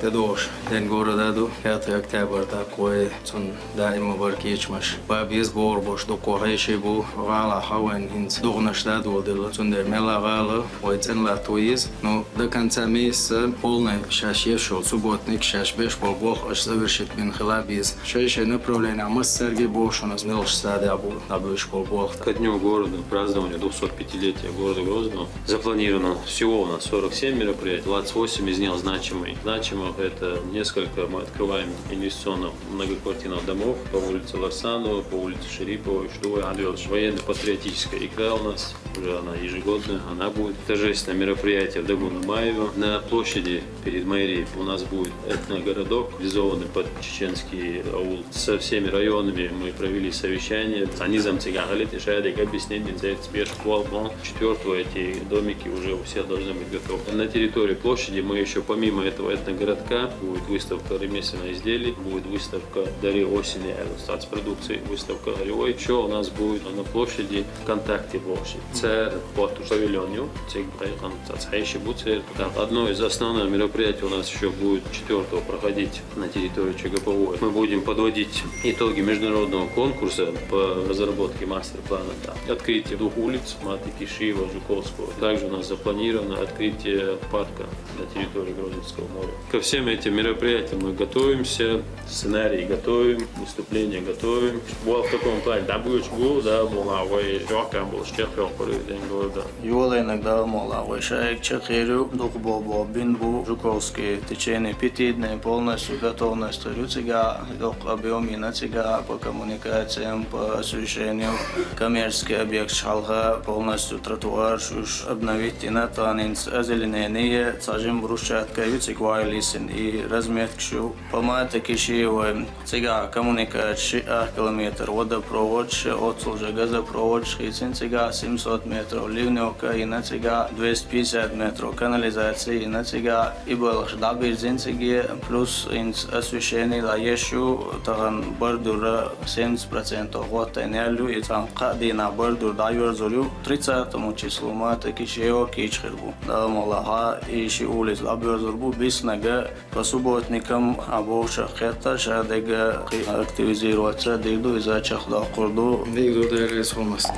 تدوش دين غورة دادو ياتي اكتابر تاقوي تون دائما بركيش مش بابيز بور بوش دوكو هيشي بو غالا حوين هنس دوغنش دادو دل تون در ملا غالا ويتن لا تويز но до конца месяца полный шаш ешел субботник шаш беш пол бог аж завершит бин хилабиз шеше направление мы с Сергей Бош у нас мелш стадия абу абуш пол бог. Ко дню города, празднования 205-летия города Грозного запланировано всего у нас 47 мероприятий, 28 из них значимые. Значимых это несколько, мы открываем инвестиционных многоквартирных домов по улице Ларсанова, по улице Шерипова, Штуй, Андрёш. Военно-патриотическая игра у нас, уже она ежегодная, она будет. Торжественное мероприятие в Дагуна-Маево. На площади перед мэрией у нас будет этногородок, реализованный под чеченский аул. Со всеми районами мы провели совещание. Они замцегалит, и шайдик объяснение, план 4 эти домики уже у всех должны быть готовы. На территории площади мы еще помимо этого этногородка будет выставка ремесленных изделий, будет выставка Дарьи осени, статспродукции, выставка Горевой. Еще у нас будет на площади ВКонтакте площадь. Це под павильонью, одно из основных мероприятий у нас еще будет 4-го проходить на территории ЧГПО. Мы будем подводить итоги международного конкурса по разработке мастер-плана. Открытие 2 улиц, Маты, Кишиева, Жуковского. Также у нас запланировано открытие парка на территории Грозновского моря. Ко всем этим мероприятиям мы готовимся, сценарий готовим, выступления готовим. В таком плане, да, будет да, Юла иногда мала, шаек чахирю, дух бобо, бинбу, Жуковский, течение 5 дней, полностью готовность рюцига, дух объемина цига по коммуникациям, по освещению, коммерческий объект шалха, полностью тротуар, шуш обновить и натанинс, озеленение, сажим брусчатка, юцик вайлисин и разметка шу, помата кишиевой, цига коммуникация, километр, водопровод, отслужа газопровод, шхицин цига 700 метров, ливневка и на цига 250 метров, канализация и на цига и был дабирзин циги, плюс инс освещение la ieșu tahan bărdură 70% hota enerlu и там кадина бărdur да юрзолю 30 числу мата кишео кичхербу да малаха и ши улиц абёрзорбу биснага по субботникам або шахета шадега активизироваться дегду из-за чахда курду Дегду да ресурсности.